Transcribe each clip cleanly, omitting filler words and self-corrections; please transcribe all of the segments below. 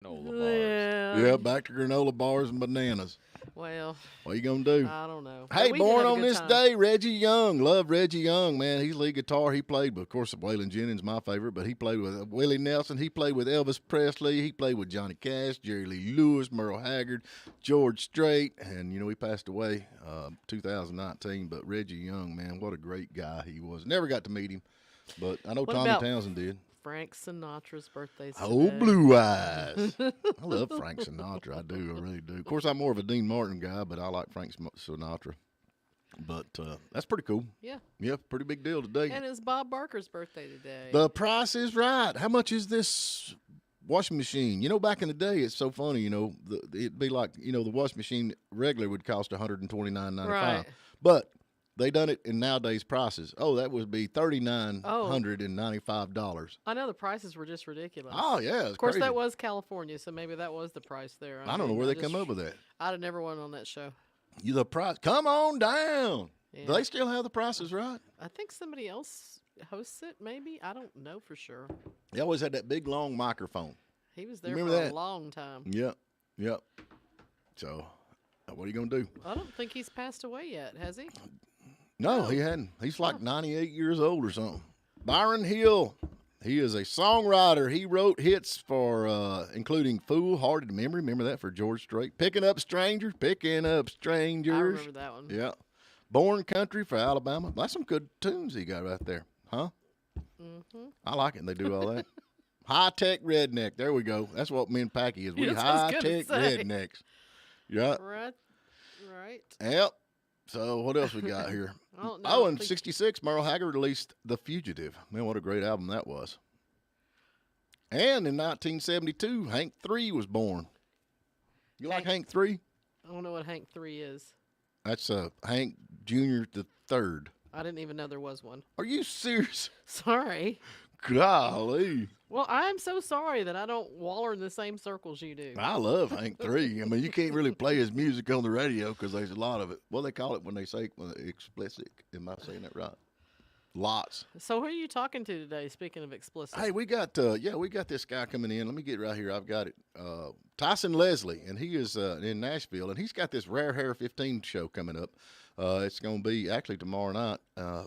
Granola bars. Yeah. Yeah, back to granola bars and bananas. Well, What you gonna do? I don't know. Hey, But we did born have a on good this time. day, Reggie Young. Love Reggie Young, man. He's lead guitar. He played, of course, Waylon Jennings, my favorite, but he played with Willie Nelson. He played with Elvis Presley. He played with Johnny Cash, Jerry Lee Lewis, Merle Haggard, George Strait, and he passed away 2019. But Reggie Young, man, what a great guy he was. Never got to meet him, but I know What Tommy about Townsend did. Frank Sinatra's birthday's Oh, today. blue eyes. I love Frank Sinatra. I do. I really do. Of course, I'm more of a Dean Martin guy, but I like Frank Sinatra. But that's pretty cool. Yeah. Yeah, pretty big deal today. And it's Bob Barker's birthday today. The price is right. How much is this washing machine? Back in the day, it's so funny. It'd be like the washing machine regular would cost $129.95, Right. but they done it in nowadays prices. Oh, that would be $3,995. I know the prices were just ridiculous. Oh yeah, it's Of course, crazy. that was California, so maybe that was the price there. I don't know mean, where they just- come up with that. I'd have never went on that show. The price. Come on down. Yeah. Do they still have the prices right? I think somebody else hosts it, maybe. I don't know for sure. They always had that big long microphone. He was there Remember for that? a long time. Yep. Yep. So, what are you gonna do? I don't think he's passed away yet, has he? No, No. he hadn't. He's like 98 years old or something. Byron Hill. He is a songwriter. He wrote hits for, including "Foolhardy Memory." Remember that for George Strait. "Picking Up Strangers." Picking Up I Strangers. remember that one. Yeah. "Born Country" for Alabama. That's some good tunes he got right there, huh? Mm-hmm. I like it. And they do all that. High tech redneck. There we go. That's what me and Packy is. We That's what I was high gonna tech say. rednecks. Yeah. Right. Right. Yep. So what else we got here? I don't know. Oh, I in think- '66, Merle Haggard released "The Fugitive." Man, what a great album that was. And in 1972, Hank 3 was born. You like Hank 3? I don't know what Hank 3 is. That's Hank Jr. the third. I didn't even know there was one. Are you serious? Sorry. Golly. Well, I'm so sorry that I don't waller in the same circles you do. I love Hank 3. I mean, you can't really play his music on the radio because there's a lot of it. What do they call it when they say explicit? Am I saying that right? Lots. So who are you talking to today, speaking of explicit? Hey, we got this guy coming in. Let me get right here. I've got it. Tyson Leslie, and he is in Nashville, and he's got this Rare Hair 15 show coming up. It's going to be actually tomorrow night.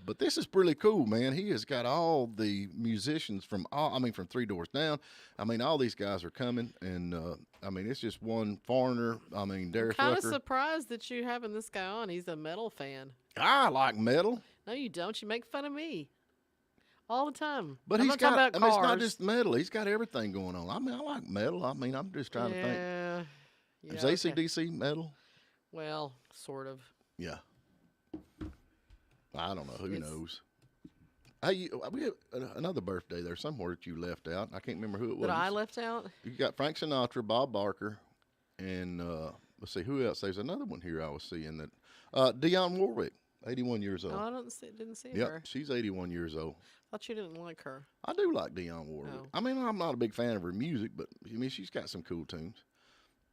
But this is really cool, man. He has got all the musicians from Three Doors Down. I mean, all these guys are coming, and it's just one foreigner. I mean, Darius Kind of Rucker. surprised that you having this guy on. He's a metal fan. I like metal. No, you don't. You make fun of me all the time. But I'm he's not talking got, about I mean, cars. it's not just metal. He's got everything going on. I mean, I like metal. I mean, I'm just trying to think. Yeah. Is okay. AC/DC metal? Well, sort of. Yeah. I don't know. Who It's- knows? Hey, we have another birthday there somewhere that you left out. I can't remember who it was. That I left out? You got Frank Sinatra, Bob Barker, and let's see who else. There's another one here I was seeing that Dionne Warwick, 81 years old. No, I didn't see Yep, her. she's 81 years old. Thought you didn't like her. I do like Dionne Warwick. Oh. I mean, I'm not a big fan of her music, but I mean, she's got some cool tunes.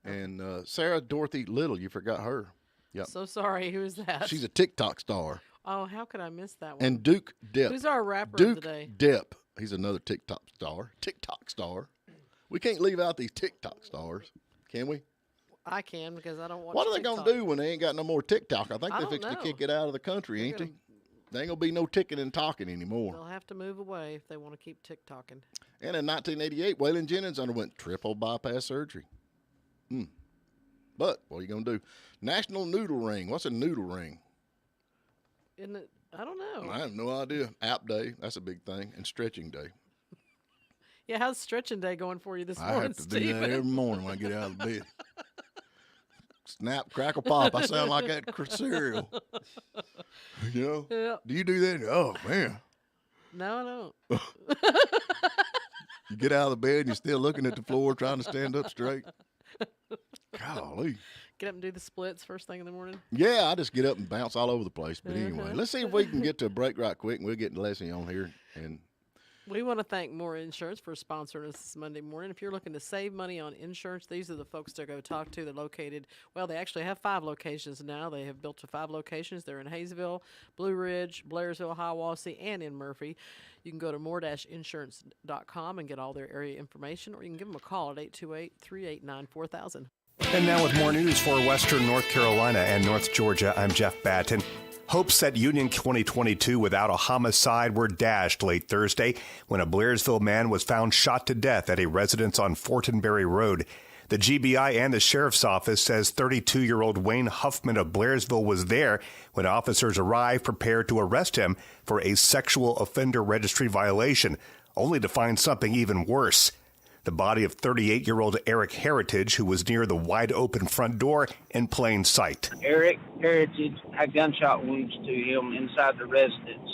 And Sarah Dorothy Little, you forgot her. Yep. So sorry. Who is that? She's a TikTok star. Oh, how could I miss that one? And Duke Depp. Who's our rapper Duke of the day? Depp. He's another TikTok star. TikTok star. We can't leave out these TikTok stars, can we? I can because I don't watch What are they TikTok. gonna do when they ain't got no more TikTok? I think I they don't fixed to know. kick it out of the country, ain't gonna- they? There ain't gonna be no ticking and talking anymore. They'll have to move away if they want to keep TikToking. And in 1988, Waylon Jennings underwent triple bypass surgery. But what are you gonna do? National Noodle Ring. What's a noodle ring? Isn't it? I don't know. I have no idea. App day. That's a big thing. And stretching day. Yeah, how's stretching day going for you this I morning, have to do that Stephen? every morning when I get out of bed. Snap, crackle, pop. I sound like that cereal. You know? Yeah. Do you do that? Oh, man. No, I don't. You get out of the bed and you're still looking at the floor trying to stand up straight. Golly. Get up and do the splits first thing in the morning. Yeah, I just get up and bounce all over the place. But anyway, Uh-huh. let's see if we can get to a break right quick and we'll get Leslie on here. And We want to thank More Insurance for sponsoring us this Monday morning. If you're looking to save money on insurance, these are the folks to go talk to. They're located, well, they actually have 5 locations now. They have built to 5 locations. They're in Hayesville, Blue Ridge, Blairsville, Hiawassee, and in Murphy. You can go to more-insurance.com and get all their area information, or you can give them a call at 828-389-4000. And now with more news for Western North Carolina and North Georgia, I'm Jeff Batten. Hopes at Union 2022 without a homicide were dashed late Thursday when a Blairsville man was found shot to death at a residence on Fortenberry Road. The GBI and the sheriff's office says 32-year-old Wayne Huffman of Blairsville was there when officers arrived prepared to arrest him for a sexual offender registry violation, only to find something even worse. The body of 38-year-old Eric Heritage, who was near the wide-open front door in plain sight. Eric Heritage had gunshot wounds to him inside the residence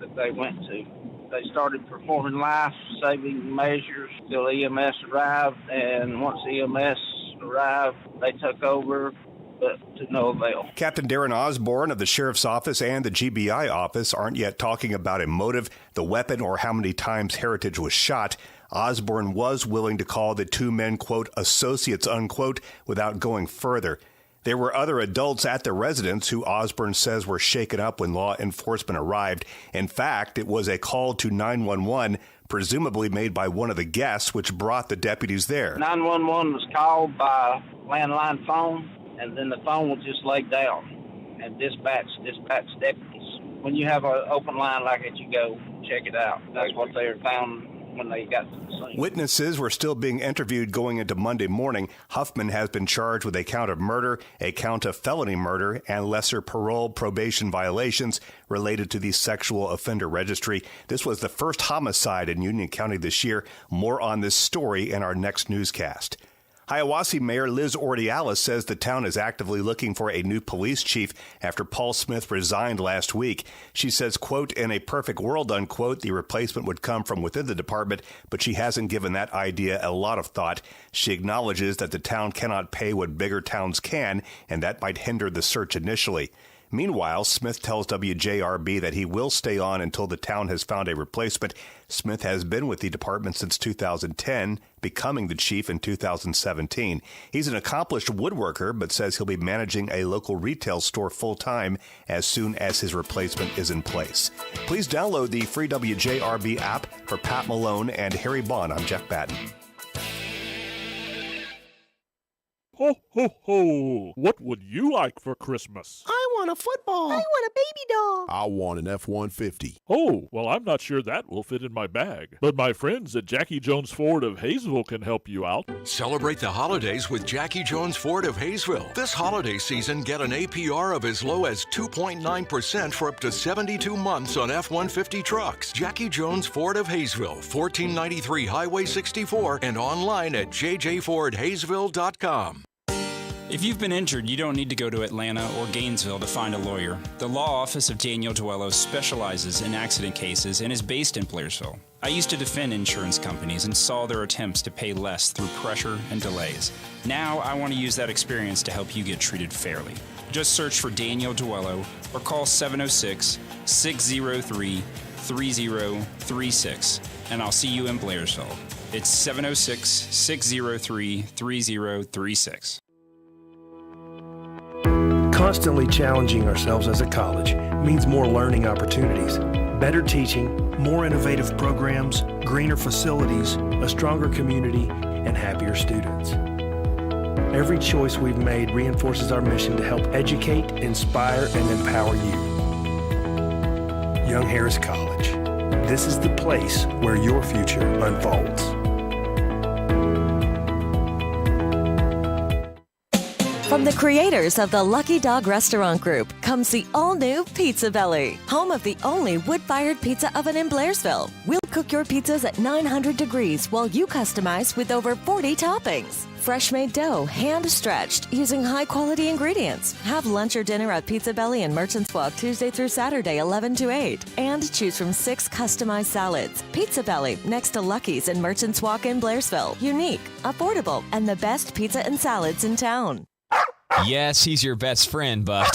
that they went to. They started performing life-saving measures till EMS arrived, and once EMS arrived, they took over, but to no avail. Captain Darren Osborne of the Sheriff's Office and the GBI office aren't yet talking about a motive, the weapon, or how many times Heritage was shot. Osborne was willing to call the 2 men, quote, associates, unquote, without going further. There were other adults at the residence who Osborne says were shaken up when law enforcement arrived. In fact, it was a call to 911, presumably made by one of the guests, which brought the deputies there. 911 was called by landline phone, and then the phone was just laid down and dispatch deputies. When you have an open line like it, you go check it out. That's what they found when they got to the scene. Witnesses were still being interviewed going into Monday morning. Huffman has been charged with a count of murder, a count of felony murder, and lesser parole probation violations related to the sexual offender registry. This was the first homicide in Union County this year. More on this story in our next newscast. Hiawassee Mayor Liz Ordiales says the town is actively looking for a new police chief after Paul Smith resigned last week. She says, quote, in a perfect world, unquote, the replacement would come from within the department, but she hasn't given that idea a lot of thought. She acknowledges that the town cannot pay what bigger towns can, and that might hinder the search initially. Meanwhile, Smith tells WJRB that he will stay on until the town has found a replacement. Smith has been with the department since 2010, becoming the chief in 2017. He's an accomplished woodworker, but says he'll be managing a local retail store full-time as soon as his replacement is in place. Please download the free WJRB app. For Pat Malone and Harry Bond, I'm Jeff Batten. Ho, ho, ho! What would you like for Christmas? I want a football. I want a baby doll. I want an F-150. Oh, well, I'm not sure that will fit in my bag. But my friends at Jackie Jones Ford of Hayesville can help you out. Celebrate the holidays with Jackie Jones Ford of Hayesville. This holiday season, get an APR of as low as 2.9% for up to 72 months on F-150 trucks. Jackie Jones Ford of Hayesville, 1493 Highway 64, and online at jjfordhayesville.com. If you've been injured, you don't need to go to Atlanta or Gainesville to find a lawyer. The law office of Daniel Duello specializes in accident cases and is based in Blairsville. I used to defend insurance companies and saw their attempts to pay less through pressure and delays. Now I want to use that experience to help you get treated fairly. Just search for Daniel Duello or call 706-603-3036 and I'll see you in Blairsville. It's 706-603-3036. Constantly challenging ourselves as a college means more learning opportunities, better teaching, more innovative programs, greener facilities, a stronger community, and happier students. Every choice we've made reinforces our mission to help educate, inspire, and empower you. Young Harris College. This is the place where your future unfolds. From the creators of the Lucky Dog Restaurant Group comes the all-new Pizza Belly, home of the only wood-fired pizza oven in Blairsville. We'll cook your pizzas at 900 degrees while you customize with over 40 toppings. Fresh-made dough, hand-stretched, using high-quality ingredients. Have lunch or dinner at Pizza Belly in Merchants Walk Tuesday through Saturday, 11 to 8. And choose from 6 customized salads. Pizza Belly, next to Lucky's in Merchants Walk in Blairsville. Unique, affordable, and the best pizza and salads in town. Yes, he's your best friend, but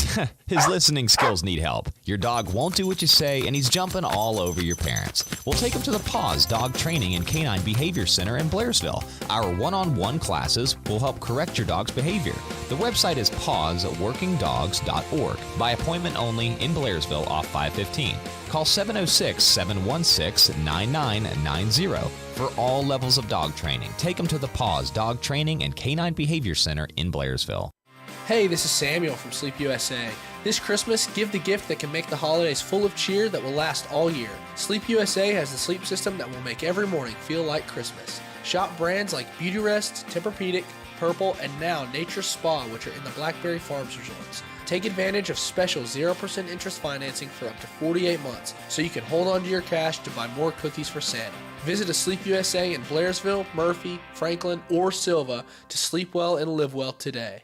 his listening skills need help. Your dog won't do what you say, and he's jumping all over your parents. We'll take him to the PAWS Dog Training and Canine Behavior Center in Blairsville. Our one-on-one classes will help correct your dog's behavior. The website is pawsworkingdogs.org. By appointment only in Blairsville off 515. Call 706-716-9990 for all levels of dog training. Take them to the PAWS Dog Training and Canine Behavior Center in Blairsville. Hey, this is Samuel from Sleep USA. This Christmas, give the gift that can make the holidays full of cheer that will last all year. Sleep USA has the sleep system that will make every morning feel like Christmas. Shop brands like Beautyrest, Tempur-Pedic, Purple, and now Nature's Spa, which are in the Blackberry Farms resorts. Take advantage of special 0% interest financing for up to 48 months, so you can hold on to your cash to buy more cookies for Santa. Visit a Sleep USA in Blairsville, Murphy, Franklin, or Silva to sleep well and live well today.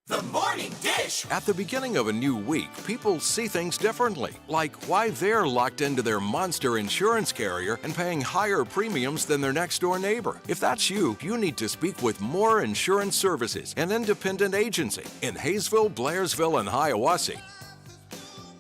The Morning Dish. At the beginning of a new week, people see things differently, like why they're locked into their monster insurance carrier and paying higher premiums than their next-door neighbor. If that's you, you need to speak with Moore Insurance Services, an independent agency in Hayesville, Blairsville, and Hiawassee.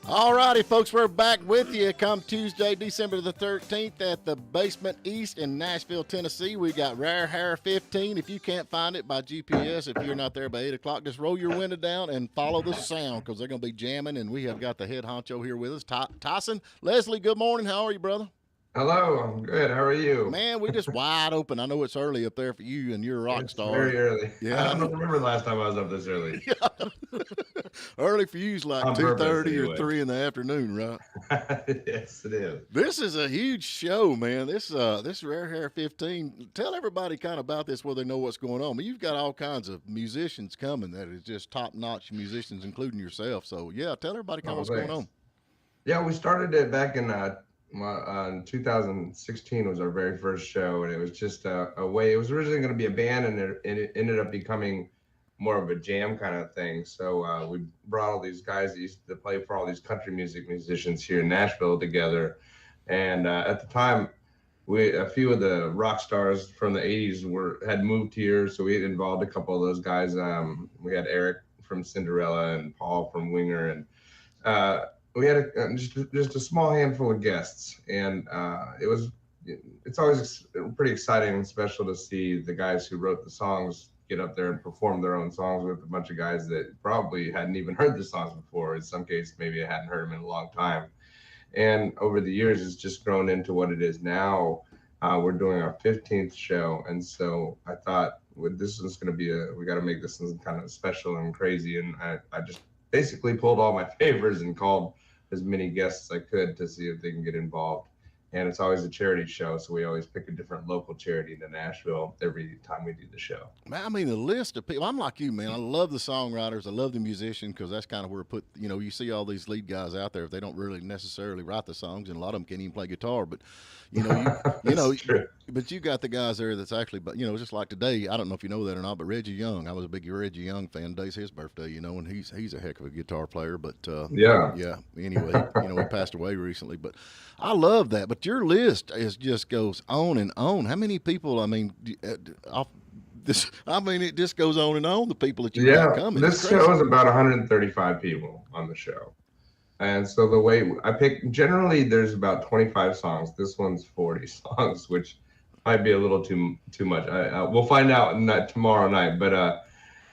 All righty, folks, we're back with you. Come Tuesday, December the 13th at the Basement East in Nashville, Tennessee. We got Rare Hair 15. If you can't find it by GPS, if you're not there by 8 o'clock, just roll your window down and follow the sound because they're going to be jamming, and we have got the head honcho here with us, Tyson. Leslie, good morning. How are you, brother? Hello, I'm good. How are you? Man, we just wide open. I know it's early up there for you, and you're a rock star. Very early. Yeah, I don't remember the last time I was up this early. Early for you is like 2:30 or 3 in the afternoon, right? Yes, it is. This is a huge show, man. This Rare Hair 15. Tell everybody kind of about this where they know what's going on. I mean, you've got all kinds of musicians coming that is just top-notch musicians, including yourself. So, yeah, tell everybody kind of what's going on. Yeah, we started it back in 2016 was our very first show, and it was just a way. It was originally going to be a band, and it ended up becoming more of a jam kind of thing. So we brought all these guys that used to play for all these country music musicians here in Nashville together, and at the time, a few of the rock stars from the 80s had moved here, so we had involved a couple of those guys. We had Eric from Cinderella and Paul from Winger, and we had just a small handful of guests, and it's always pretty exciting and special to see the guys who wrote the songs get up there and perform their own songs with a bunch of guys that probably hadn't even heard the songs before. In some cases, maybe I hadn't heard them in a long time. And over the years, it's just grown into what it is now. We're doing our 15th show, and so I thought, this is going to be we got to make this kind of special and crazy, and I just basically pulled all my favors and called as many guests as I could to see if they can get involved. And it's always a charity show, so we always pick a different local charity in Nashville every time we do the show. Man, I mean, the list of people, I'm like you, man. I love the songwriters. I love the musicians because that's kind of where you see all these lead guys out there. If they don't really necessarily write the songs, and a lot of them can't even play guitar, but but you got the guys there that's actually, just like today, I don't know if you know that or not, but Reggie Young, I was a big Reggie Young fan. Today's his birthday, and he's a heck of a guitar player, but yeah. Anyway, he passed away recently, but I love that. But your list just goes on and on. How many people? I mean, it just goes on and on. The people that you got coming. This show is about 135 people on the show. And so the way I pick, generally there's about 25 songs. This one's 40 songs, which might be a little too much. We'll find out tomorrow night, but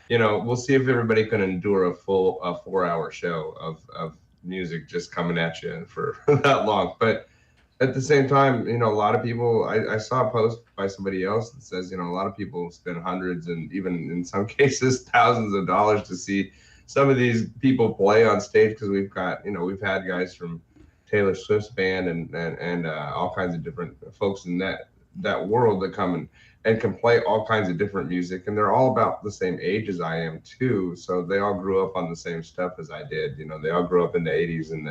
we'll see if everybody can endure a full 4-hour show of music just coming at you for that long. But at the same time, a lot of people, I saw a post by somebody else that says, a lot of people spend hundreds and even in some cases thousands of dollars to see some of these people play on stage, because we've had guys from Taylor Swift's band and all kinds of different folks in that world that come and can play all kinds of different music, and they're all about the same age as I am too. So they all grew up on the same stuff as I did. They all grew up in the 80s, and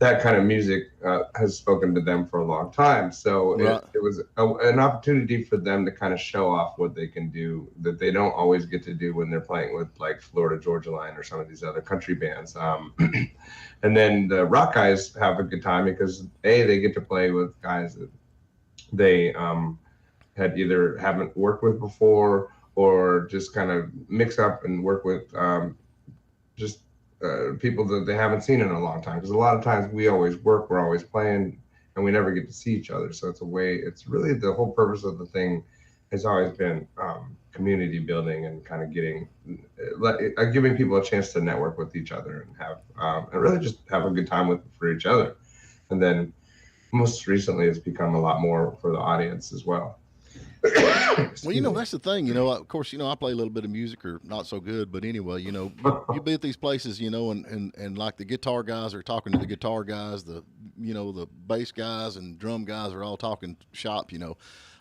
that kind of music has spoken to them for a long time. So it was an opportunity for them to kind of show off what they can do that they don't always get to do when they're playing with like Florida Georgia Line or some of these other country bands. And then the rock guys have a good time because they get to play with guys that they had either haven't worked with before, or just kind of mix up and work with just people that they haven't seen in a long time. Because a lot of times we always work, we're always playing, and we never get to see each other. So it's really the whole purpose of the thing has always been community building and kind of giving people a chance to network with each other and have and really just have a good time for each other. And then most recently it's become a lot more for the audience as well. Well, that's the thing, of course, I play a little bit of music, or not so good, but anyway, you be at these places, and like the guitar guys are talking to the guitar guys, the bass guys and drum guys are all talking shop,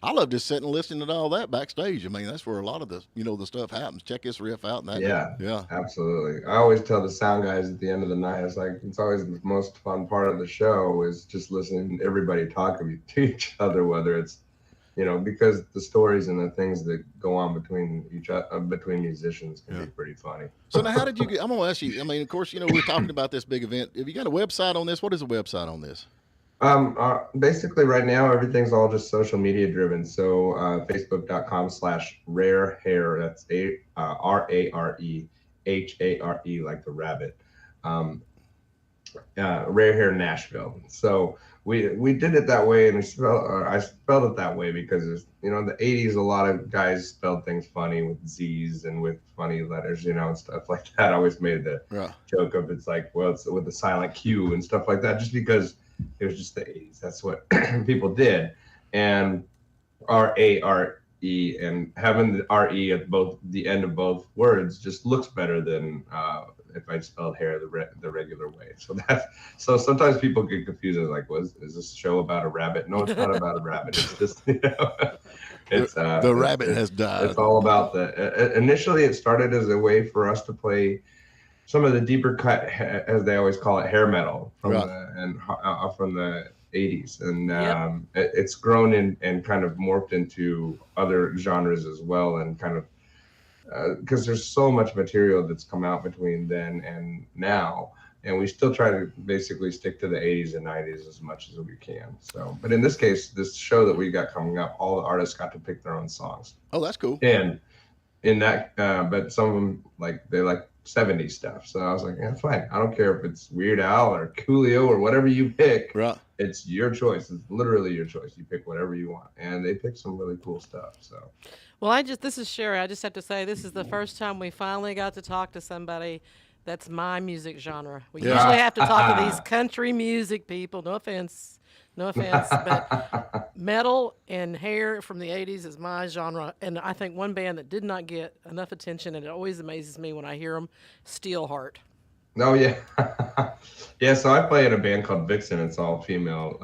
I love just sitting and listening to all that backstage. I mean, that's where a lot of the, the stuff happens. Check this riff out. And that. Yeah, absolutely. I always tell the sound guys at the end of the night, it's always the most fun part of the show is just listening to everybody talk to each other, whether it's, because the stories and the things that go on between between musicians can be pretty funny. So now, how did you get? I'm gonna ask you. I mean, of course, we're talking about this big event. Have you got a website on this? What is the website on this? Basically, right now everything's all just social media driven. So Facebook.com/Rare Hair. That's RAREHARE, like the rabbit. Rare Hair Nashville. So we did it that way, and I spelled it that way because the 80s, a lot of guys spelled things funny with Z's and with funny letters, and stuff like that. I always made the joke of it's with the silent Q and stuff like that, just because it was just the 80s. That's what people did. And RARE, and having the RE at the end of both words just looks better than if I spelled hair the regular way. So sometimes people get confused. Like, is this show about a rabbit? No, it's not about a rabbit. It's just, it's the rabbit has died. It's all about initially it started as a way for us to play some of the deeper cut, as they always call it, hair metal from the 80s. And it's grown and kind of morphed into other genres as well, and kind of, because there's so much material that's come out between then and now, and we still try to basically stick to the 80s and 90s as much as we can. So, but in this case, this show that we got coming up, all the artists got to pick their own songs. Oh, that's cool. And in that, but some of them they like 70s stuff. So I was like, yeah, fine. I don't care if it's Weird Al or Coolio or whatever you pick. Right. It's your choice. It's literally your choice. You pick whatever you want, and they picked some really cool stuff. So. Well, this is Sherry. I just have to say, this is the first time we finally got to talk to somebody that's my music genre. We usually have to talk to these country music people. No offense, but metal and hair from the 80s is my genre. And I think one band that did not get enough attention, and it always amazes me when I hear them, Steelheart. Oh, yeah. Yeah, so I play in a band called Vixen. It's all female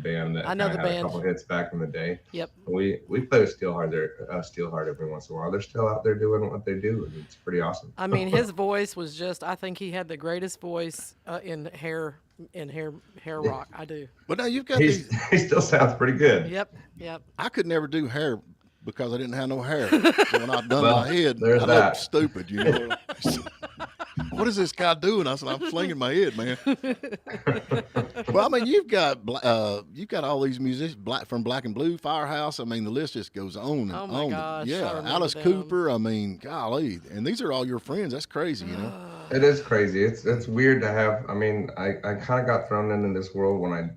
band that I know the had band. a couple hits back in the day. Yep. We play with Steelheart every once in a while. They're still out there doing what they do, and it's pretty awesome. I mean, his voice was I think he had the greatest voice in hair rock. I do. But now you've got he still sounds pretty good. Yep. I could never do hair because I didn't have no hair. So when I've done my head, I look stupid, What is this guy doing? I said, I'm slinging my head, man. Well, I mean, you've got all these musicians, from Black and Blue, Firehouse. I mean, the list just goes on and on. Oh my gosh! Yeah, Alice Cooper. I mean, golly, and these are all your friends. That's crazy, It is crazy. It's weird to have. I mean, I kind of got thrown into this world when I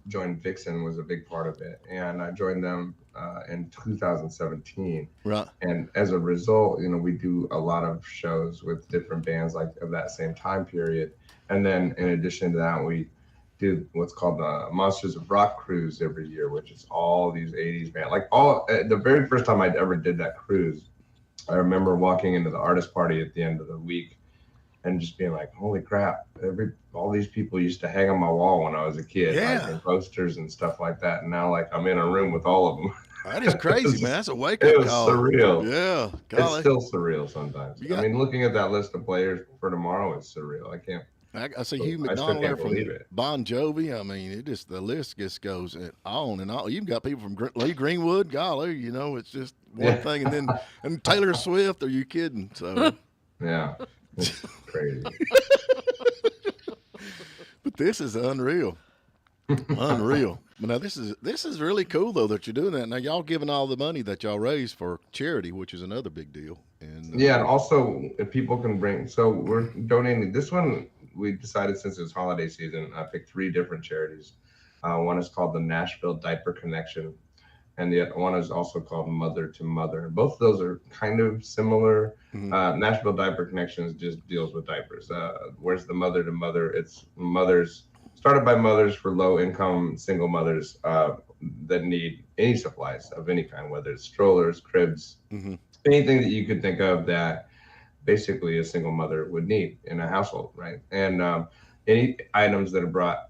joined Vixen, was a big part of it, and I joined them in 2017. Right. And as a result, we do a lot of shows with different bands of that same time period. And then in addition to that, we do what's called the Monsters of Rock cruise every year, which is all these 80s bands. The very first time I ever did that cruise, I remember walking into the artist party at the end of the week and just being like, holy crap, all these people used to hang on my wall when I was a kid, and posters and stuff like that. And now I'm in a room with all of them. That is crazy, man. That's a wake-up call. It was surreal. Yeah. Golly. It's still surreal sometimes. I mean, looking at that list of players for tomorrow is surreal. I see Hugh McDonald there from Bon Jovi. I mean, the list just goes on and on. You've got people from Lee Greenwood. Golly, it's just one thing. And then Taylor Swift. Are you kidding? So yeah, it's crazy. But this is unreal. Unreal. But now this is really cool though that you're doing that. Now y'all giving all the money that y'all raise for charity, which is another big deal. And Yeah, and also if people can bring, so we're donating this one. We decided since it's holiday season, I picked 3 different charities. One is called the Nashville Diaper Connection, and the other one is also called Mother to Mother. Both of those are kind of similar. Nashville Diaper Connections just deals with diapers. Where's the Mother to Mother? It's mothers, started by mothers for low-income single mothers that need any supplies of any kind, whether it's strollers, cribs, anything that you could think of that basically a single mother would need in a household, right? And any items that are brought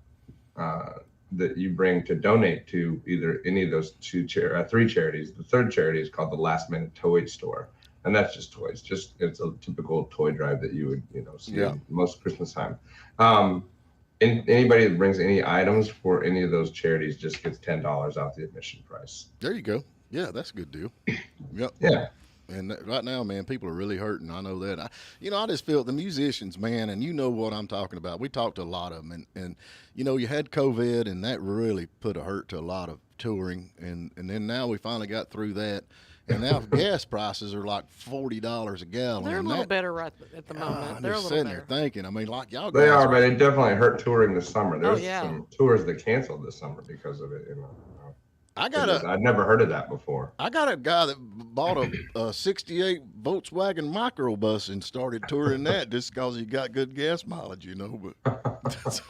that you bring to donate to either any of those 3 charities. The third charity is called the Last Minute Toy Store, and that's just toys. It's a typical toy drive that you would see most Christmas time. And anybody that brings any items for any of those charities just gets $10 off the admission price. there you go. Yeah, that's a good deal. Yep. Yeah. And right now, man, people are really hurting. I know that. I just feel the musicians, man, and you know what I'm talking about. We talked to a lot of them, and you had COVID, and that really put a hurt to a lot of touring. And then now we finally got through that, and now gas prices are like $40 a gallon. They're a and little that, better right at the moment. I'm They're a just little sitting better. there thinking. I mean, like y'all. They guys are, but it definitely hurt touring this summer. There's yeah. some tours that canceled this summer because of it. I'd never heard of that before. I got a guy that bought a 68 Volkswagen microbus and started touring that just because he got good gas mileage, But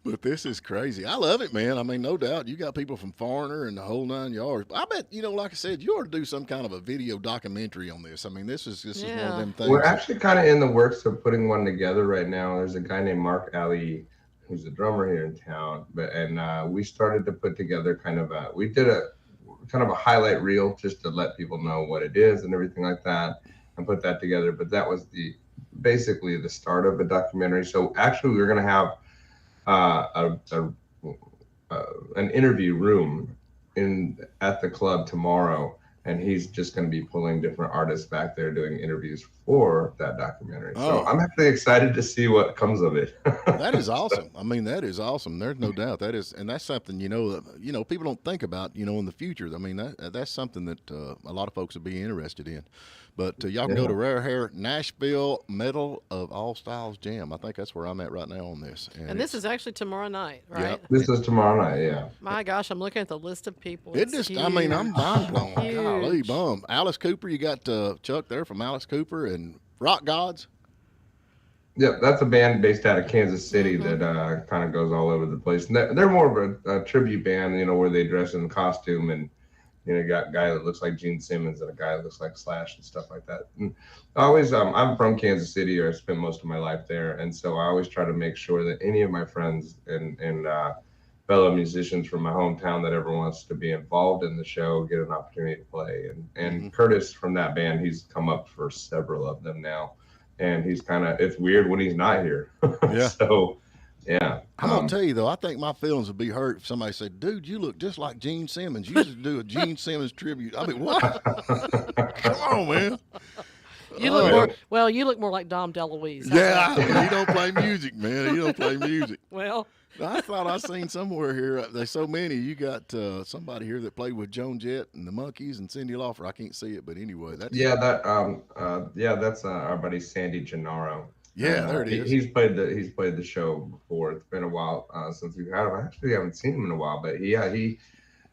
but this is crazy. I love it, man. I mean, no doubt. You got people from Foreigner and the whole 9 yards. I bet, like I said, you ought to do some kind of a video documentary on this. I mean, this is one of them things. We're actually kind of in the works of putting one together right now. There's a guy named Mark Alley who's a drummer here in town, and we started to put together we did a highlight reel just to let people know what it is and everything like that, and put that together. But that was basically the start of a documentary. So actually, we're going to have an interview room at the club tomorrow, and he's just going to be pulling different artists back there doing interviews for that documentary. So I'm actually excited to see what comes of it. That is awesome. I mean, that is awesome. There's no doubt that is, and that's something people don't think about in the future. I mean, that's something that a lot of folks would be interested in. But y'all can go to Rare Hair Nashville Medal of All Styles Jam. I think that's where I'm at right now on this. And this is actually tomorrow night, right? Yep. This is tomorrow night, yeah. My gosh, I'm looking at the list of people. I'm mind blown. Huge. Golly, bum. Alice Cooper, you got Chuck there from Alice Cooper and Rock Gods. Yeah, that's a band based out of Kansas City that kind of goes all over the place. And they're more of a tribute band, where they dress in costume and you got a guy that looks like Gene Simmons and a guy that looks like Slash and stuff like that. And I always, I'm from Kansas City, or I spent most of my life there, and so I always try to make sure that any of my friends and fellow musicians from my hometown that ever wants to be involved in the show get an opportunity to play. And Curtis from that band, he's come up for several of them now, and he's it's weird when he's not here. Yeah. So. Yeah. I'm going to tell you, though, I think my feelings would be hurt if somebody said, dude, you look just like Gene Simmons. You should do a Gene Simmons tribute. I mean, what? Come on, man. You look more like Dom DeLuise. Yeah, he don't play music, man. He don't play music. Well, I thought I seen somewhere here. There's so many. You got somebody here that played with Joan Jett and the Monkees and Cyndi Lauper. I can't see it, but anyway, that's our buddy Sandy Gennaro. Yeah, there it is. He's played the show before. It's been a while since we've had him. I actually haven't seen him in a while, but he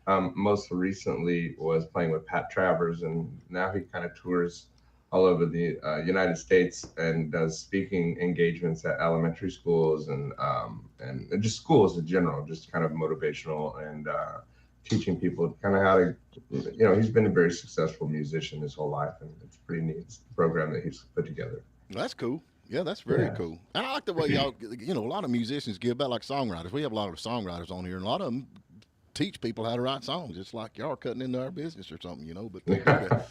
most recently was playing with Pat Travers, and now he kind of tours all over the United States and does speaking engagements at elementary schools and just schools in general, just kind of motivational and teaching people kind of how to, he's been a very successful musician his whole life, and it's pretty neat program that he's put together. That's cool. Yeah, that's very cool. And I like the way y'all, a lot of musicians give back like songwriters. We have a lot of songwriters on here, and a lot of them teach people how to write songs. It's like y'all are cutting into our business or something, but they do that.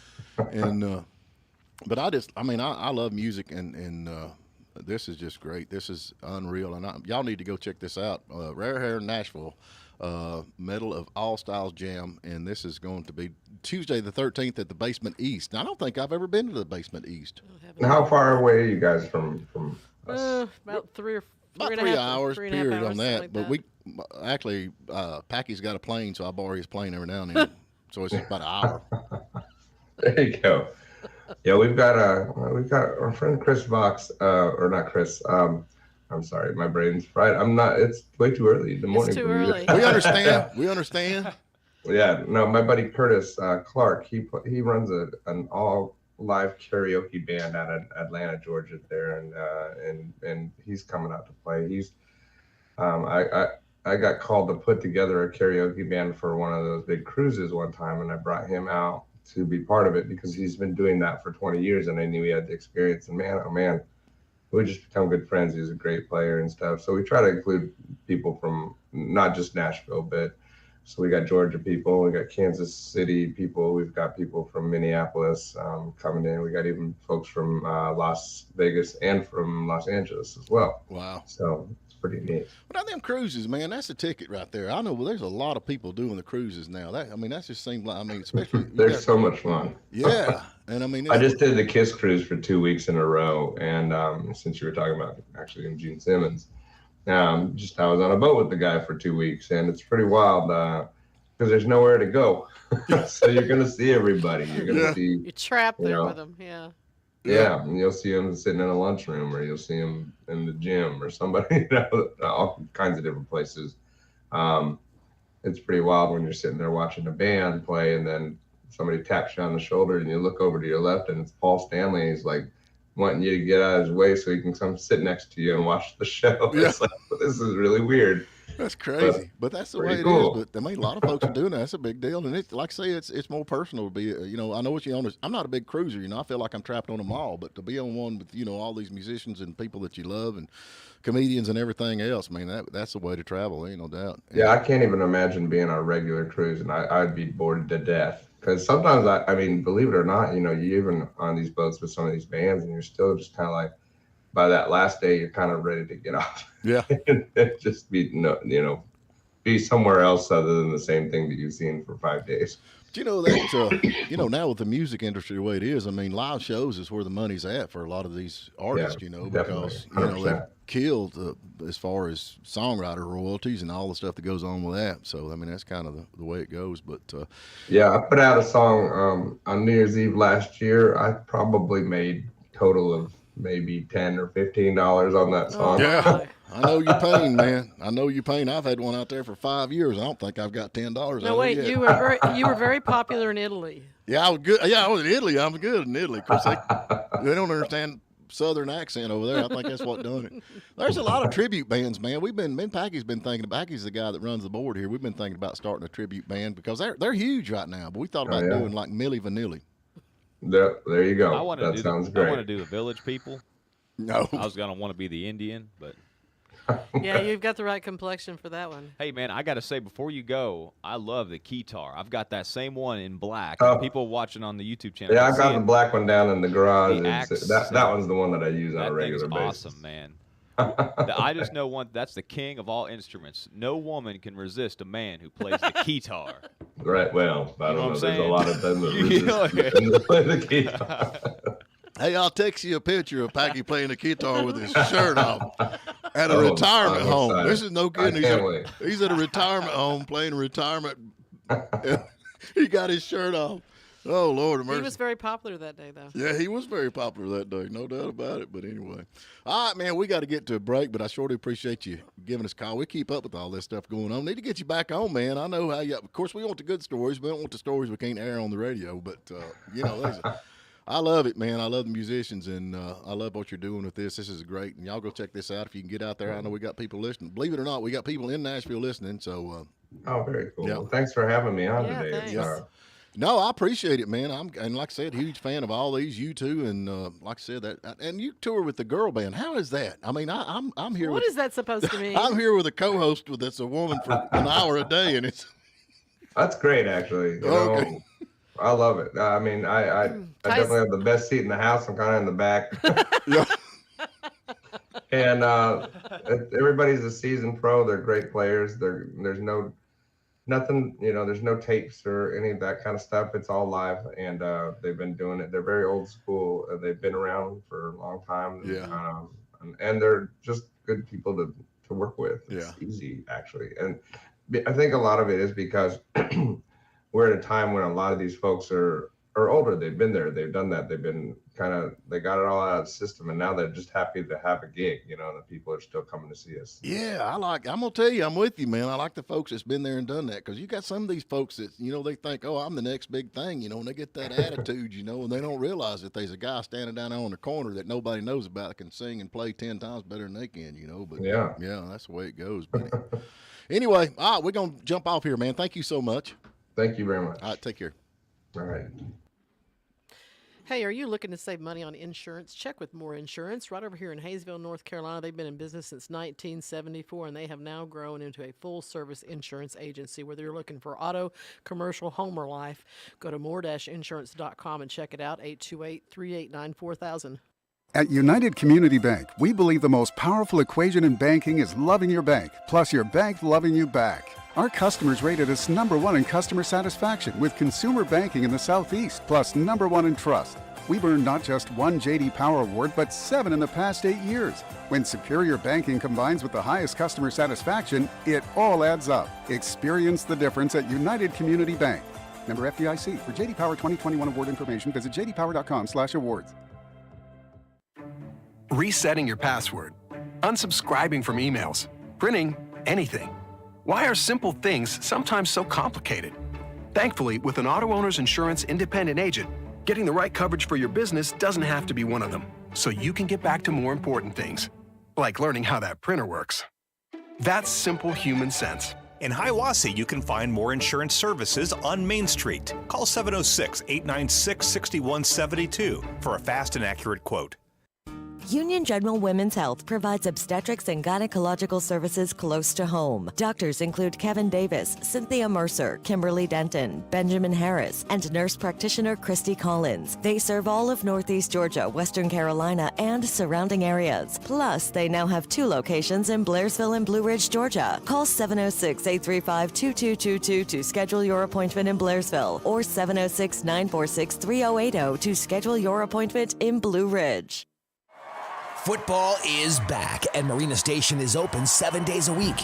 And, but I love music, and this is just great. This is unreal. And y'all need to go check this out. Rare Hair Nashville, Medal of All Styles Jam. And this is going to be Tuesday the 13th at the Basement East. Now, I don't think I've ever been to the Basement East. How far away are you guys from us? About 3 or about 3 hours period on that. But we actually, Packy's got a plane, so I borrow his plane every now and then. So it's about an hour. There you go. Yeah, we've got our friend Chris Vox, or not Chris. I'm sorry, my brain's fried. It's way too early in the morning. It's too early. We understand. We understand. Yeah, no, my buddy Curtis Clark, he runs an all live karaoke band out of Atlanta, Georgia there, and he's coming out to play. He's I got called to put together a karaoke band for one of those big cruises one time, and I brought him out to be part of it because he's been doing that for 20 years, and I knew he had the experience. And man, oh man, we just become good friends. He's a great player and stuff. So we try to include people from not just Nashville, but so we got Georgia people, we got Kansas City people, we've got people from Minneapolis coming in. We got even folks from Las Vegas and from Los Angeles as well. Wow. So it's pretty neat. But on them cruises, man, that's a ticket right there. I know there's a lot of people doing the cruises now. That just seems like, especially they're so much fun. Yeah. And I just did the Kiss cruise for 2 weeks in a row. And since you were talking about actually Gene Simmons, I was on a boat with the guy for 2 weeks, and it's pretty wild because there's nowhere to go. So you're going to see everybody. You're going to see. You're trapped there with them. Yeah. Yeah. And you'll see them sitting in a lunchroom, or you'll see them in the gym or somebody, all kinds of different places. It's pretty wild when you're sitting there watching a band play, and then somebody taps you on the shoulder, and you look over to your left, and it's Paul Stanley. He's like wanting you to get out of his way so he can come sit next to you and watch the show. Yeah. It's like, this is really weird. That's crazy, but that's the way it is. But a lot of folks are doing that. That's a big deal, and it's like I say, it's more personal to be. I know what you own. I'm not a big cruiser. I feel like I'm trapped on them all. But to be on one with all these musicians and people that you love and comedians and everything else, that's the way to travel. Ain't no doubt. Yeah, I can't even imagine being on a regular cruise, and I'd be bored to death. Because sometimes, believe it or not, you even on these boats with some of these bands, and you're still just kind of like, by that last day, you're kind of ready to get off. Yeah. And just be somewhere else other than the same thing that you've seen for 5 days. But that, now with the music industry the way it is, live shows is where the money's at for a lot of these artists, because, they've killed as far as songwriter royalties and all the stuff that goes on with that. So, that's kind of the way it goes. But I put out a song on New Year's Eve last year. I probably made a total of maybe $10 or $15 on that song. Yeah. I know your pain, man. I know your pain. I've had one out there for 5 years. I don't think I've got $10. No, wait. You were very popular in Italy. Yeah, I was good. Yeah, I was in Italy. I'm good in Italy because they don't understand Southern accent over there. I think that's what done it. There's a lot of tribute bands, man. Packy's been thinking. Packy's the guy that runs the board here. We've been thinking about starting a tribute band because they're huge right now. But we thought about doing like Milli Vanilli. There you go. That sounds great. I want to do the Village People. No, I was gonna want to be the Indian, but. Yeah, you've got the right complexion for that one. Hey, man, I got to say, before you go, I love the guitar. I've got that same one in black. People watching on the YouTube channel. Yeah, I've got the black one down in the garage. That one's the one that I use on a regular basis. Awesome, man. I just know that's the king of all instruments. No woman can resist a man who plays the guitar. Right, well, I don't know. There's a lot of them that resist play the guitar. Hey, I'll text you a picture of Packy playing the guitar with his shirt off at a retirement home. Excited. This is no kidding. He's at a retirement home playing retirement. He got his shirt off. Oh, Lord of mercy. He was very popular that day, though. Yeah, he was very popular that day. No doubt about it. But anyway. All right, man, we got to get to a break, but I sure do appreciate you giving us a call. We keep up with all this stuff going on. Need to get you back on, man. I know how you – of course, we want the good stories. We don't want the stories we can't air on the radio. But, I love it, man. I love the musicians, and I love what you're doing with this. This is great, and y'all go check this out if you can get out there. I know we got people listening. Believe it or not, we got people in Nashville listening. So, very cool. Yeah. Well, thanks for having me on today. No, I appreciate it, man. And like I said, huge fan of all these. You too, and like I said, and you tour with the girl band. How is that? I'm here. What is that supposed to mean? I'm here with a co-host that's a woman for an hour a day, and it's. That's great, actually. You know, I love it. I definitely have the best seat in the house. I'm kind of in the back. And everybody's a seasoned pro. They're great players. There's nothing, there's no tapes or any of that kind of stuff. It's all live, and they've been doing it. They're very old school. They've been around for a long time. Yeah. And they're just good people to work with. It's Yeah. easy actually, and I think a lot of it is because we're at a time when a lot of these folks are older. They've been there, they've done that, they've been they got it all out of the system, and now they're just happy to have a gig, and the people are still coming to see us. Yeah, I'm gonna tell you, I'm with you, man. I like the folks that's been there and done that, because you got some of these folks that they think, oh, I'm the next big thing, and they get that attitude, and they don't realize that there's a guy standing down there on the corner that nobody knows about that can sing and play 10 times better than they can, But yeah, that's the way it goes. Anyway, all right, we're gonna jump off here, man. Thank you so much. Thank you very much. All right, take care. All right. Hey, are you looking to save money on insurance? Check with More Insurance right over here in Hayesville, North Carolina. They've been in business since 1974, and they have now grown into a full-service insurance agency. Whether you're looking for auto, commercial, home, or life, go to more-insurance.com and check it out, 828-389-4000. At United Community Bank, we believe the most powerful equation in banking is loving your bank, plus your bank loving you back. Our customers rated us #1 in customer satisfaction with consumer banking in the Southeast, plus #1 in trust. We've earned not just one J.D. Power Award, but 7 in the past 8 years. When superior banking combines with the highest customer satisfaction, it all adds up. Experience the difference at United Community Bank. Member FDIC. For J.D. Power 2021 award information, visit jdpower.com/awards. Resetting your password, unsubscribing from emails, printing anything. Why are simple things sometimes so complicated? Thankfully, with an auto owner's insurance independent agent, getting the right coverage for your business doesn't have to be one of them, so you can get back to more important things, like learning how that printer works. That's simple human sense. In Hiawassee, you can find More Insurance Services on Main Street. Call 706-896-6172 for a fast and accurate quote. Union General Women's Health provides obstetrics and gynecological services close to home. Doctors include Kevin Davis, Cynthia Mercer, Kimberly Denton, Benjamin Harris, and nurse practitioner Christy Collins. They serve all of Northeast Georgia, Western Carolina, and surrounding areas. Plus, they now have 2 locations in Blairsville and Blue Ridge, Georgia. Call 706-835-2222 to schedule your appointment in Blairsville, or 706-946-3080 to schedule your appointment in Blue Ridge. Football is back, and Marina Station is open 7 days a week.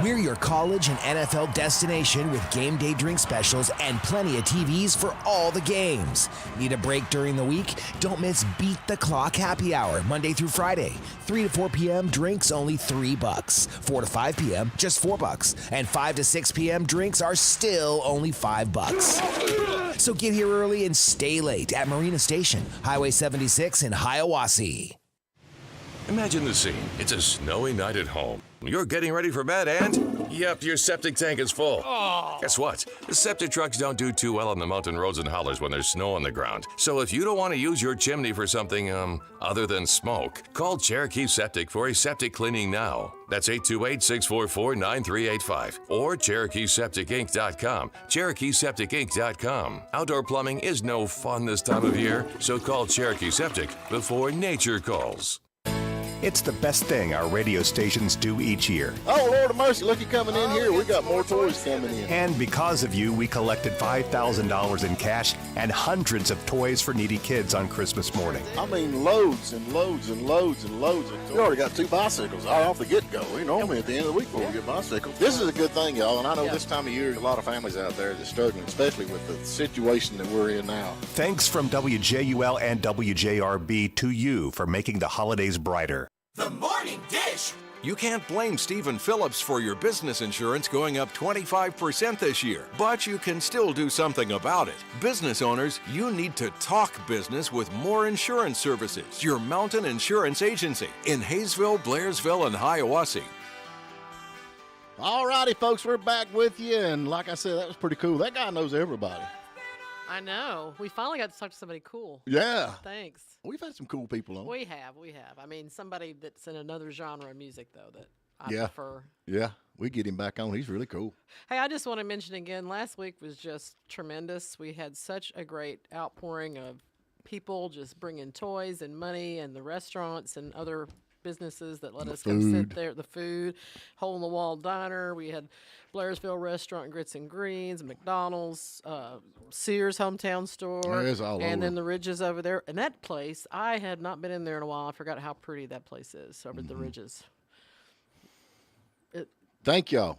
We're your college and NFL destination with game day drink specials and plenty of TVs for all the games. Need a break during the week? Don't miss Beat the Clock Happy Hour, Monday through Friday. 3 to 4 p.m. drinks only $3. 4 to 5 p.m. just $4. And 5 to 6 p.m. drinks are still only $5. So get here early and stay late at Marina Station, Highway 76 in Hiawassee. Imagine the scene. It's a snowy night at home. You're getting ready for bed and, yep, your septic tank is full. Oh. Guess what? The septic trucks don't do too well on the mountain roads and hollers when there's snow on the ground. So if you don't want to use your chimney for something, other than smoke, call Cherokee Septic for a septic cleaning now. That's 828-644-9385 or CherokeeSepticInc.com. CherokeeSepticInc.com. Outdoor plumbing is no fun this time of year, so call Cherokee Septic before nature calls. It's the best thing our radio stations do each year. Oh, Lord of mercy, look, you coming in here. We got more toys coming in. And because of you, we collected $5,000 in cash and hundreds of toys for needy kids on Christmas morning. I mean, loads and loads and loads and loads of toys. We already got 2 bicycles right off the get-go. We normally at the end of the week before we get bicycles. This is a good thing, y'all, and I know this time of year, a lot of families out there that's struggling, especially with the situation that we're in now. Thanks from WJUL and WJRB to you for making the holidays brighter. The Morning Dish. You can't blame Stephen Phillips for your business insurance going up 25% this year, but you can still do something about it. Business owners, you need to talk business with More Insurance Services, your mountain insurance agency in Hayesville, Blairsville, and Hiawassee. All righty, folks, we're back with you, and like I said, that was pretty cool. That guy knows everybody. I know. We finally got to talk to somebody cool. Yeah. Thanks. We've had some cool people on. We have. I mean, somebody that's in another genre of music, though, that I Yeah. prefer. Yeah, we get him back on. He's really cool. Hey, I just want to mention again, last week was just tremendous. We had such a great outpouring of people just bringing toys and money, and the restaurants and other businesses that let us come sit there. The food, hole in the wall diner. We had Blairsville Restaurant and Grits and Greens, McDonald's, Sears hometown store, it's all and over. then the Ridges over there. And that place, I had not been in there in a while. I forgot how pretty that place is over at the Ridges. Thank y'all.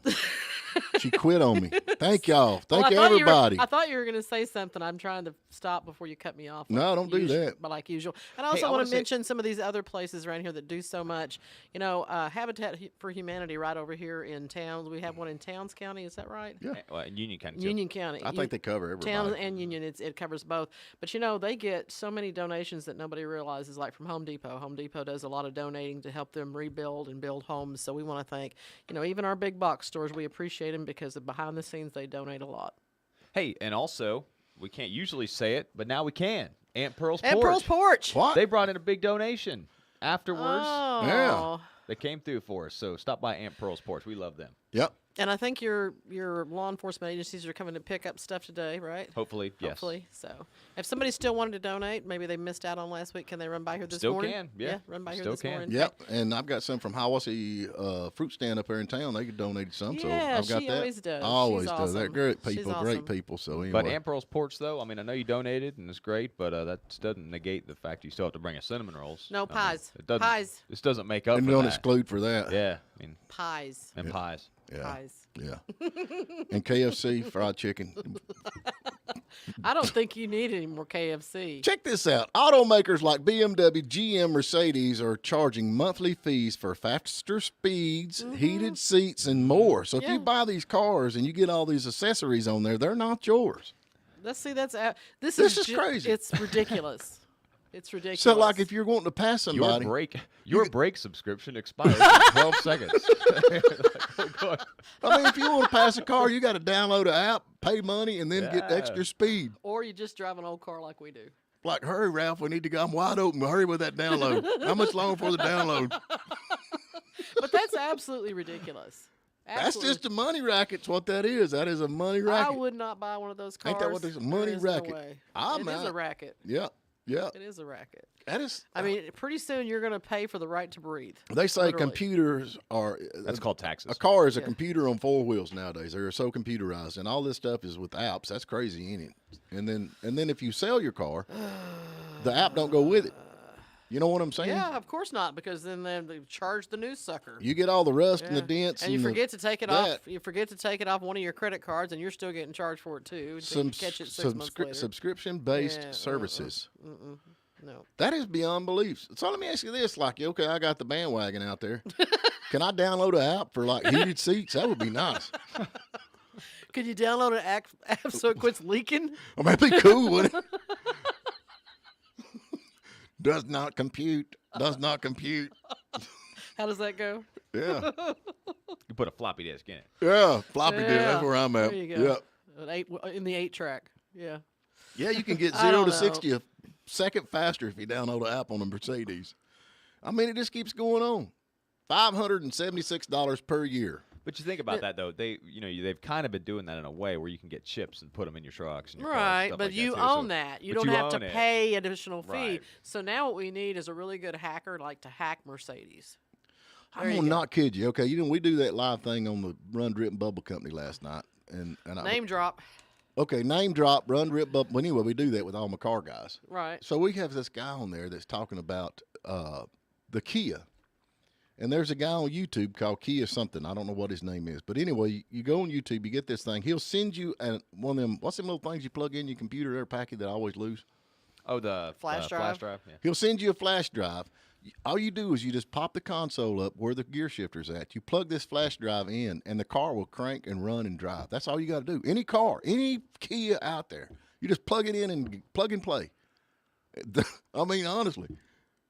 She quit on me. Thank y'all. Thank I thought everybody. I thought you were going to say something. I'm trying to stop before you cut me off. No, don't do that. But like usual. And I also I want wanna to mention some of these other places around here that do so much. You know, Habitat for Humanity right over here in Towns. We have one in Towns County. Is that right? Yeah. Well, in Union County. Union County. I think they cover everybody. Towns and Union, it covers both. But, you know, they get so many donations that nobody realizes, like from Home Depot. Home Depot does a lot of donating to help them rebuild and build homes. So we want to thank, you know, even our big box stores, we appreciate them because behind the scenes they donate a lot. Hey, and also, we can't usually say it, but now we can. Aunt Pearl's Aunt Porch. Pearl's Porch. What? They brought in a big donation afterwards. Oh. Yeah. They came through for us, so stop by Aunt Pearl's Porch. We love them. Yep. And I think your law enforcement agencies are coming to pick up stuff today, right? Hopefully, yes. Hopefully. So if somebody still wanted to donate, maybe they missed out on last week, can they run by here this Still morning? can, yeah. Run by here Still this can. morning. Yep. And I've got some from Hiwassee fruit stand up here in town. They donated some, so Yeah, I've got she that. always does. I always She's do. They're awesome. great She's people, awesome. great people. So anyway. But Aunt Pearl's Porch, though, I mean, I know you donated, and it's great, but that doesn't negate the fact you still have to bring us cinnamon rolls. No, I mean, pies. it doesn't, Pies. This doesn't make up and for don't that. exclude for that. Yeah, I mean, Pies. and pies. Yeah. Pies. Yeah. And KFC fried chicken. I don't think you need any more KFC. Check this out. Automakers like BMW, GM, Mercedes are charging monthly fees for faster speeds, heated seats, and more. So if you buy these cars and you get all these accessories on there, they're not yours. Let's see. This This is is crazy. It's ridiculous. It's ridiculous. So, like, if you're wanting to pass somebody, Your brake subscription expires in 12 seconds. I mean, if you want to pass a car, you got to download an app, pay money, and then get extra speed. Or you just drive an old car like we do. Like, hurry, Ralph, we need to go. I'm wide open. Hurry with that download. How much longer for the download? But that's absolutely ridiculous. That's just a money racket. It's what that is. That is a money racket. I would not buy one of those cars. Ain't that what this money There is no racket? way. I'm It is out. a racket. Yeah, yeah. It is a racket. That is. I mean, pretty soon you're going to pay for the right to breathe. They say Literally. computers are. That's called taxes. A car is a computer on four wheels nowadays. They're so computerized, and all this stuff is with apps. That's crazy, ain't it? And then if you sell your car, the app don't go with it. You know what I'm saying? Yeah, of course not, because then they charge the new sucker. You get all the rust and the dents, and you the- forget to take it that. off. You forget to take it off one of your credit cards, and you're still getting charged for it too. Until you catch it 6 months later. Subscription-based Yeah, services. No. That is beyond belief. So let me ask you this: like, okay, I got the bandwagon out there. Can I download an app for like heated seats? That would be nice. Could you download an app so it quits leaking? Oh, that'd be cool, wouldn't it? Does not compute. Does not compute. How does that go? Yeah. You put a floppy disk in it. Yeah, floppy disk. Yeah, That's where I'm at. There you go. Yep. In the 8-track. Yeah. Yeah, you can get I 0 don't to know. 60 a second faster if you download an app on a Mercedes. I mean, it just keeps going on. $576 per year. But you think about that though, they've kind of been doing that in a way where you can get chips and put them in your trucks. And your cars, Right, stuff but like you that too. own So- that. You but don't have own to it. pay additional fee. Right. So now what we need is a really good hacker like to hack Mercedes. I'm gonna not kid you. Okay, we do that live thing on the Run Drip and Bubble Company last night, and Name drop. Okay, name drop, Run Drip Bubble. Well, anyway, we do that with all my car guys. Right. So we have this guy on there that's talking about the Kia. And there's a guy on YouTube called Kia something. I don't know what his name is. But anyway, you go on YouTube, you get this thing. He'll send you one of them, what's them little things you plug in your computer there, Packy, that I always lose? Oh, the Flash Flash drive? drive. Yeah. He'll send you a flash drive. All you do is you just pop the console up where the gear shifter's at. You plug this flash drive in, and the car will crank and run and drive. That's all you got to do. Any car, any Kia out there, you just plug it in and plug and play. I mean, honestly.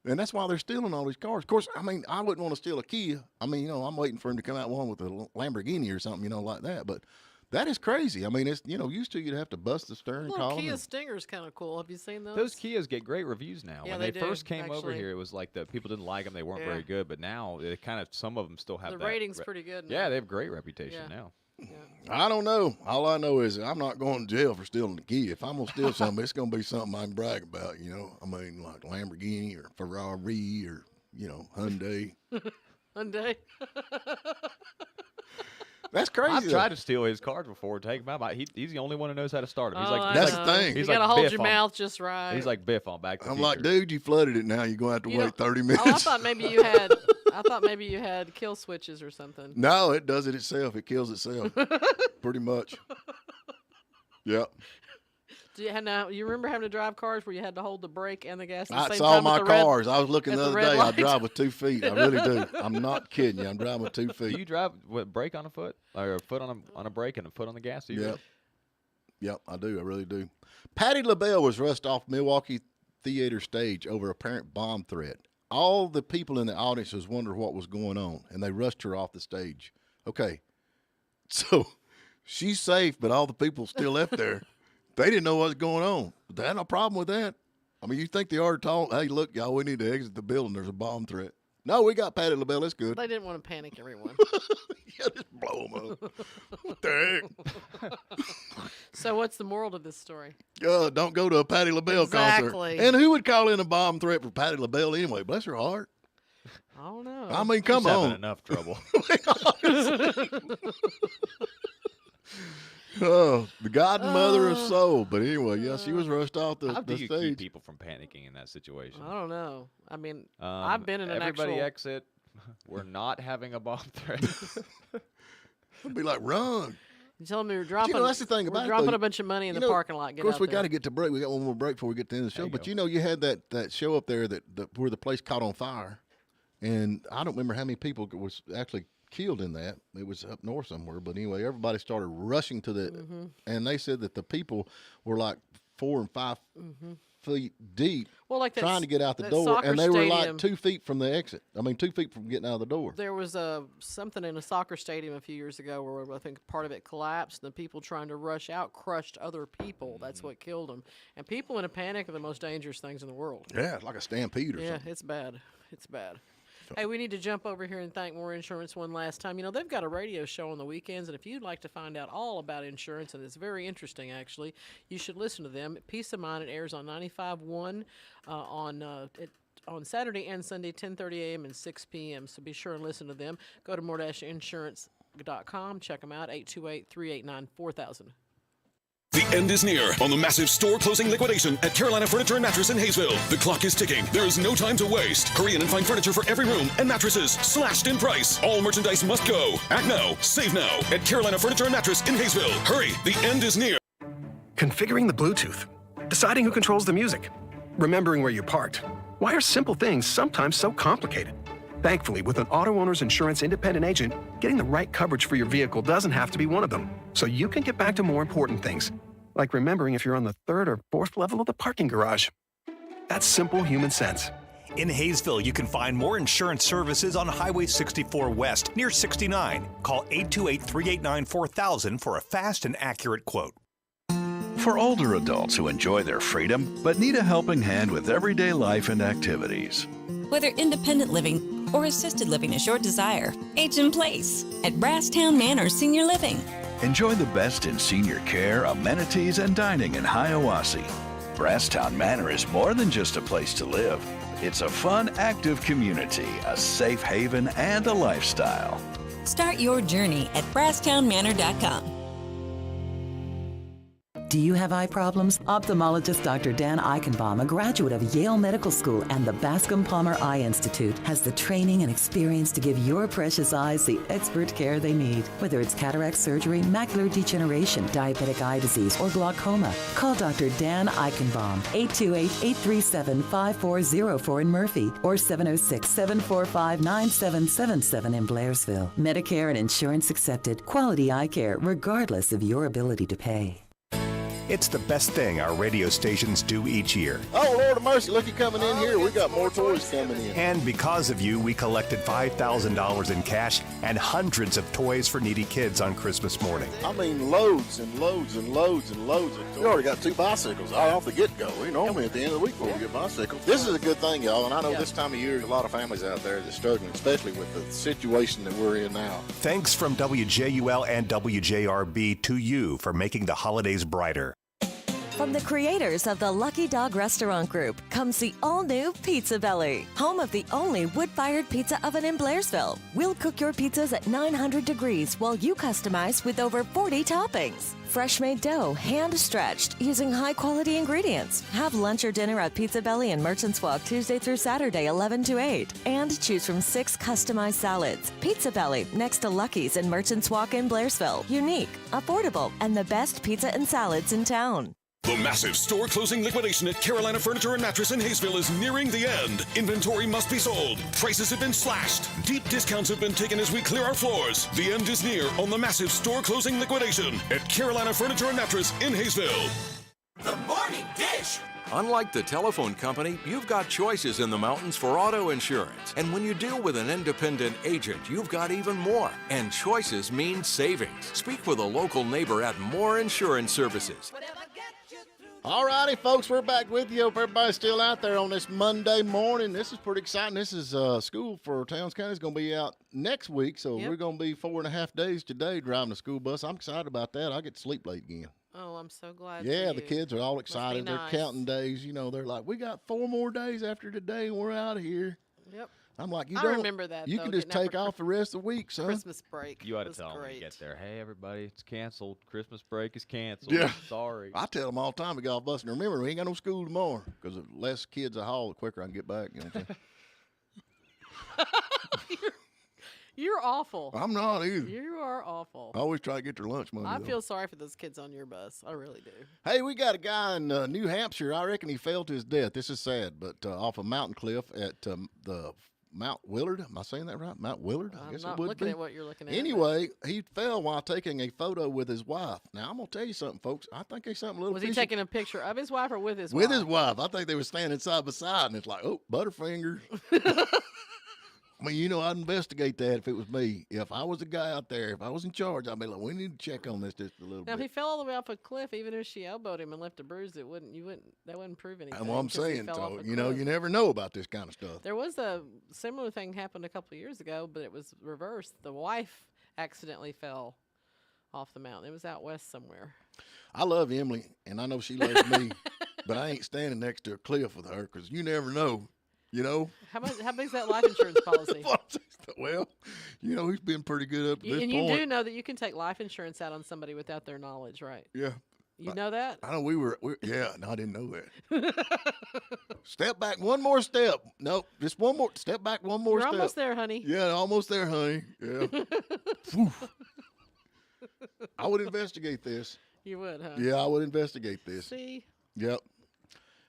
And that's why they're stealing all these cars. Of course, I mean, I wouldn't want to steal a Kia. I mean, I'm waiting for him to come out one with a Lamborghini or something, like that. But that is crazy. I mean, it's, used to you'd have to bust the stern Little column. Kia Stinger's kind of cool. Have you seen those? Those Kias get great reviews now. Yeah, when they they do, first came over actually. here, it was like the people didn't like them; they weren't Yeah. very good. But now, they some of them still have The that rating's pretty good now. Yeah, they have great reputation Yeah. now. I don't know. All I know is I'm not going to jail for stealing a Kia. If I'm going to steal something, it's going to be something I can brag about, I mean, like Lamborghini or Ferrari or Hyundai. Hyundai. That's crazy. I've tried to steal his cars before, take him out. He's the only one who knows how to start him. He's like, that's the thing. You got to hold your mouth just right. He's like Biff on Back to the I'm Future. like, dude, you flooded it now. You're going to have to wait 30 minutes. Oh, I thought maybe you had kill switches or something. No, it does it itself. It kills itself. Pretty much. Yep. You remember having to drive cars where you had to hold the brake and the gas at the same That's time? all my cars. I was looking the other day. I light. drive with 2 feet. I really do. I'm not kidding you. I'm driving with 2 feet. Do you drive with brake on a foot, or a foot on a brake and a foot on the gas? Yep, I do. I really do. Patti LaBelle was rushed off Milwaukee Theater stage over apparent bomb threat. All the people in the audience was wondering what was going on, and they rushed her off the stage. Okay, so she's safe, but all the people still left there. They didn't know what was going on. But they had no problem with that. I mean, you think they already told, hey, look, y'all, we need to exit the building. There's a bomb threat. No, we got Patti LaBelle. It's good. They didn't want to panic everyone. Yeah, just blow them up. What the heck? So what's the moral to this story? Don't go to a Patti LaBelle Exactly. concert. And who would call in a bomb threat for Patti LaBelle anyway? Bless her heart. I don't know. I mean, come She's on. having enough trouble. The God and Mother of Soul. But anyway, yeah, she was rushed off the How do you stage. keep people from panicking in that situation? I don't know. I mean, I've been in an everybody actual... exit. We're not having a bomb threat. It'd be like, run. You tell them you're dropping. That's the thing about we're it, dropping though. a bunch of money in the parking lot. Get Of course, out we there. got to get to break. We got one more break before we get to the end of the show. But you had that show up there where the place caught on fire, and I don't remember how many people was actually killed in that. It was up north somewhere. But anyway, everybody started rushing to the, and they said that the people were like 4 and 5 feet deep, like that trying to get out the that door, soccer and they were stadium. like 2 feet from the exit. I mean, 2 feet from getting out of the door. There was something in a soccer stadium a few years ago where I think part of it collapsed, and the people trying to rush out crushed other people. That's what killed them. And people in a panic are the most dangerous things in the world. Yeah, it's like a stampede or something. Yeah, it's bad. It's bad. Hey, we need to jump over here and thank More Insurance one last time. You know, they've got a radio show on the weekends, and if you'd like to find out all about insurance, and it's very interesting, actually, you should listen to them. Peace of Mind, it airs on 95.1 on Saturday and Sunday, 10:30 a.m. and 6 p.m., so be sure and listen to them. Go to more-insurance.com. Check them out, 828-389-4000. The end is near on the massive store closing liquidation at Carolina Furniture and Mattress in Hayesville. The clock is ticking. There is no time to waste. Hurry in and find furniture for every room and mattresses slashed in price. All merchandise must go. Act now, save now at Carolina Furniture and Mattress in Hayesville. Hurry, the end is near. Configuring the Bluetooth, deciding who controls the music, remembering where you parked. Why are simple things sometimes so complicated? Thankfully, with an auto owner's insurance independent agent, getting the right coverage for your vehicle doesn't have to be one of them. So you can get back to more important things, like remembering if you're on the 3rd or 4th level of the parking garage. That's simple human sense. In Hayesville, you can find More Insurance services on Highway 64 West near 69. Call 828-389-4000 for a fast and accurate quote. For older adults who enjoy their freedom but need a helping hand with everyday life and activities. Whether independent living or assisted living is your desire, age in place at Brasstown Manor Senior Living. Enjoy the best in senior care, amenities, and dining in Hiawassee. Brasstown Manor is more than just a place to live. It's a fun, active community, a safe haven, and a lifestyle. Start your journey at BrasstownManor.com. Do you have eye problems? Ophthalmologist Dr. Dan Eichenbaum, a graduate of Yale Medical School and the Bascom Palmer Eye Institute, has the training and experience to give your precious eyes the expert care they need. Whether it's cataract surgery, macular degeneration, diabetic eye disease, or glaucoma, call Dr. Dan Eichenbaum, 828-837-5404 in Murphy, or 706-745-9777 in Blairsville. Medicare and insurance accepted. Quality eye care, regardless of your ability to pay. It's the best thing our radio stations do each year. Oh, Lord of mercy, look, you coming in here. We got more toys coming in. And because of you, we collected $5,000 in cash and hundreds of toys for needy kids on Christmas morning. I mean, loads and loads and loads and loads of toys. We already got 2 bicycles right off the get-go. We normally at the end of the week before we get bicycles. This is a good thing, y'all, and I know this time of year, there's a lot of families out there that's struggling, especially with the situation that we're in now. Thanks from WJUL and WJRB to you for making the holidays brighter. From the creators of the Lucky Dog Restaurant Group comes the all-new Pizza Belly, home of the only wood-fired pizza oven in Blairsville. We'll cook your pizzas at 900 degrees while you customize with over 40 toppings. Fresh-made dough, hand-stretched, using high-quality ingredients. Have lunch or dinner at Pizza Belly in Merchants Walk Tuesday through Saturday, 11 to 8. And choose from 6 customized salads. Pizza Belly, next to Lucky's in Merchants Walk in Blairsville. Unique, affordable, and the best pizza and salads in town. The massive store closing liquidation at Carolina Furniture and Mattress in Hayesville is nearing the end. Inventory must be sold. Prices have been slashed. Deep discounts have been taken as we clear our floors. The end is near on the massive store closing liquidation at Carolina Furniture and Mattress in Hayesville. The Morning Dish. Unlike the telephone company, you've got choices in the mountains for auto insurance. And when you deal with an independent agent, you've got even more. And choices mean savings. Speak with a local neighbor at Moore Insurance Services. All righty, folks, we're back with you. Hope everybody's still out there on this Monday morning. This is pretty exciting. This is school for Towns County. It's going to be out next week, so we're going to be 4.5 days today driving the school bus. I'm excited about that. I get to sleep late again. Oh, I'm so glad. Yeah, for the you. kids are all excited. Nice. They're counting days. You know, they're like, we got 4 more days after today, and we're out of here. Yep. I'm like, I remember that. You though, can just getting out take for off the rest of the week, son. Christmas break. You ought to was tell them when great. you get there. Hey, everybody, it's canceled. Christmas break is canceled. Yeah. Sorry. I tell them all the time to get off bus. And remember, we ain't got no school tomorrow because the less kids I haul, the quicker I can get back. You know what I'm saying? You're awful. I'm not either. You are awful. I always try to get their lunch money. I though. feel sorry for those kids on your bus. I really do. Hey, we got a guy in New Hampshire. I reckon he fell to his death. This is sad, but off a mountain cliff at the Mount Willard. Am I saying that right? Mount Willard? I I'm guess not it would looking be. at what you're looking at. Anyway, he fell while taking a photo with his wife. Now, I'm going to tell you something, folks. I think there's something a little Was he fishy. taking a picture of his wife or with his With wife? his wife. I think they were standing side by side, and it's like, oh, Butterfinger. I mean, you know, I'd investigate that if it was me. If I was the guy out there, if I was in charge, I'd be like, we need to check on this just a little Now, if bit. he fell all the way off a cliff, even if she elbowed him and left a bruise, that wouldn't prove anything. That's what I'm 'cause he saying. fell off So, a you know, cliff. you never know about this kind of stuff. There was a similar thing happened a couple of years ago, but it was reversed. The wife accidentally fell off the mountain. It was out west somewhere. I love Emily, and I know she loves me, but I ain't standing next to a cliff with her because you never know, you know? How big's that life insurance policy? Well, you know, he's been pretty good up to this And point. you do know that you can take life insurance out on somebody without their knowledge, right? Yeah. You know that? I know yeah, no, I didn't know that. Step back one more step. Nope, just one more. Step back one more You're step. almost there, honey. Yeah, almost there, honey. Yeah. Phew. I would investigate this. You would, huh? Yeah, I would investigate this. See? Yep.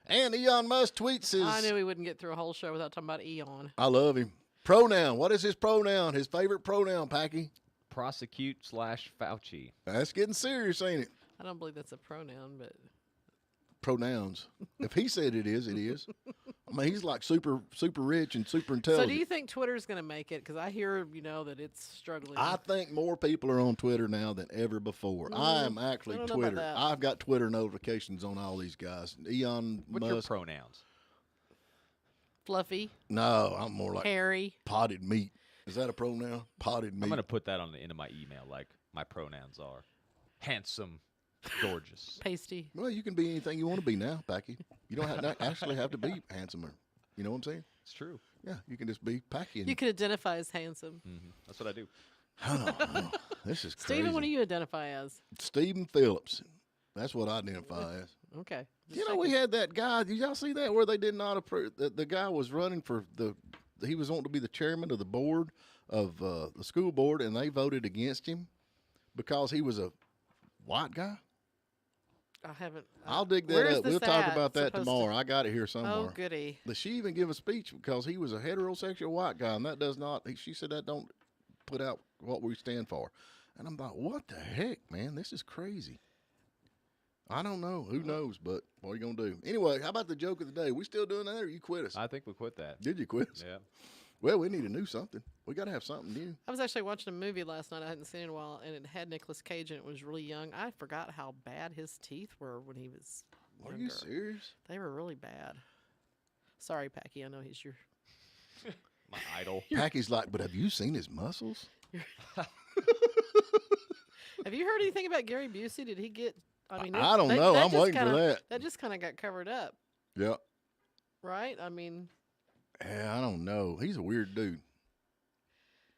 And Elon Musk tweets his. I knew we wouldn't get through a whole show without talking about Eon. I love him. Pronoun. What is his pronoun? His favorite pronoun, Packy? Prosecute/Fauci. That's getting serious, ain't it? I don't believe that's a pronoun, but Pronouns. If he said it is, it is. I mean, he's like super rich and super intelligent. So do you think Twitter's going to make it? Because I hear, that it's struggling. I think more people are on Twitter now than ever before. I am actually I don't know about Twitter. that. I've got Twitter notifications on all these guys. Elon What's your Musk. pronouns? Fluffy, No, I'm more like hairy. potted meat. Is that a pronoun? Potted meat. I'm going to put that on the end of my email, like my pronouns are handsome, gorgeous. Pasty. Well, you can be anything you want to be now, Packy. You don't have, not actually have to be handsomer. You know what I'm saying? It's true. Yeah, you can just be Packy. You could identify as handsome. That's what I do. Oh, this is crazy. Stephen, what do you identify as? Stephen Phillips. That's what I identify as. Okay. You know, we had that guy. Did y'all see that where they did not approve? The guy was running for he was wanting to be the chairman of the board of the school board, and they voted against him because he was a white guy. I haven't. I'll dig that where's up. this We'll talk at about that supposed tomorrow. I got it here somewhere. Oh, goody. But she even gave a speech because he was a heterosexual white guy, and that does not. She said that don't put out what we stand for. And I'm like, what the heck, man? This is crazy. I don't know. Who knows? But what are you going to do? Anyway, how about the joke of the day? We still doing that or you quit us? I think we quit that. Did you quit us? Yeah. Well, we need to do something. We got to have something new. I was actually watching a movie last night I hadn't seen in a while, and it had Nicolas Cage, and it was really young. I forgot how bad his teeth were when he was Are younger. you serious? They were really bad. Sorry, Packy. I know he's your... My idol. Packy's like, but have you seen his muscles? Have you heard anything about Gary Busey? Did he get I mean, I don't know. I'm waiting for that. That just kind of got covered up, Yeah. right? I mean, Yeah, I don't know. He's a weird dude.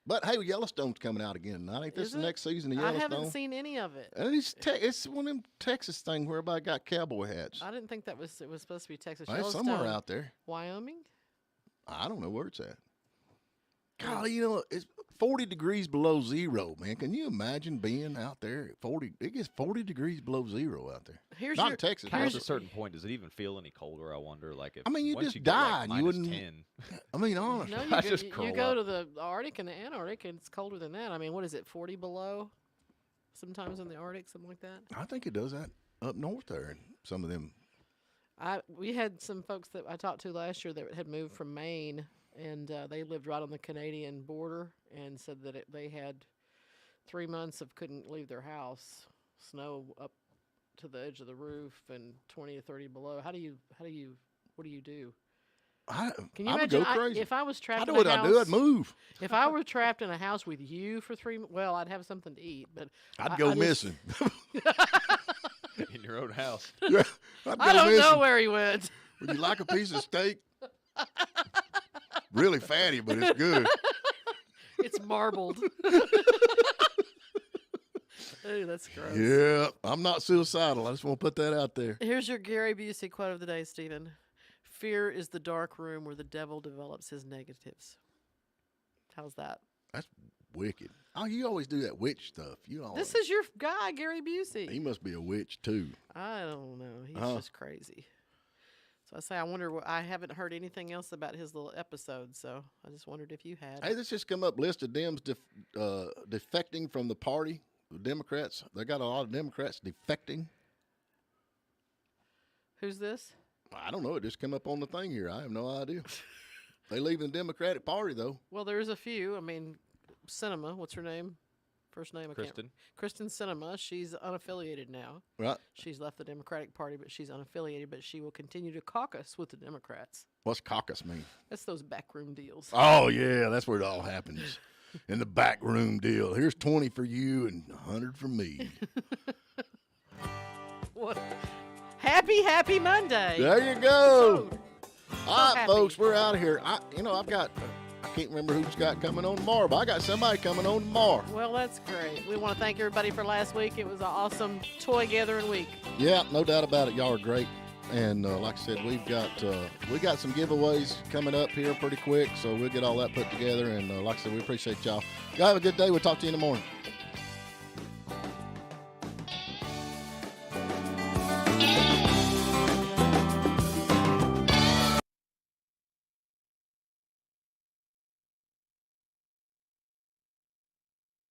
But hey, Yellowstone's coming out again. I think this is the next season of I Yellowstone. haven't seen any of it. And it's one of them Texas things where everybody got cowboy hats. I didn't think it was supposed to be Texas. It's somewhere Yellowstone, out there. Wyoming. I don't know where it's at. God, you know, it's 40 degrees below zero, man. Can you imagine being out there at 40? It gets 40 degrees below zero out there. Not in Texas. Past a certain point, does it even feel any colder? I wonder. Like, if I mean, you once just you get, die like, and you wouldn't. -10. I mean, honestly, No, you go to the Arctic and the Antarctic, and it's colder than that. I mean, what is it, 40 below? Sometimes in the Arctic, something like that. I think it does that up north there, and some of them. We had some folks that I talked to last year that had moved from Maine, and they lived right on the Canadian border, and said that they had 3 months of couldn't leave their house, snow up to the edge of the roof, and 20 to 30 below. What do you do? Can you I would imagine go crazy. if I was trapped I know in a what house? I'd do. I'd move. If I were trapped in a house with you for 3 months, well, I'd have something to eat, but I'd go just- missing. In your own house. Yeah, I'd I go don't know missing. where he went. Would you like a piece of steak? Really fatty, but it's good. It's marbled. Ooh, that's gross. Yeah, I'm not suicidal. I just want to put that out there. Here's your Gary Busey quote of the day, Stephen. Fear is the dark room where the devil develops his negatives. How's that? That's wicked. Oh, you always do that witch stuff. You always. This is your guy, Gary Busey. He must be a witch too. I don't know. He's Uh-huh. just crazy. So I say, I wonder. I haven't heard anything else about his little episode, so I just wondered if you had. Hey, this just come up list of Dems defecting from the party. The Democrats. They got a lot of Democrats defecting. Who's this? I don't know. It just came up on the thing here. I have no idea. They leave the Democratic Party though. Well, there's a few. I mean, Cinema. What's her name? First name? Kristen. Kristen Cinema. She's unaffiliated now. Right. She's left the Democratic Party, but she's unaffiliated. But she will continue to caucus with the Democrats. What's caucus mean? That's those backroom deals. Oh yeah, that's where it all happens. In the back room deal. Here's 20 for you and 100 for me. What? Happy Monday. There you go. So All right, happy. folks, we're out of here. I can't remember who's got coming on tomorrow, but I got somebody coming on tomorrow. Well, that's great. We want to thank everybody for last week. It was an awesome toy gathering week. Yeah, no doubt about it. Y'all are great. And like I said, we got some giveaways coming up here pretty quick, so we'll get all that put together. And like I said, we appreciate y'all. Y'all have a good day. We'll talk to you in the morning.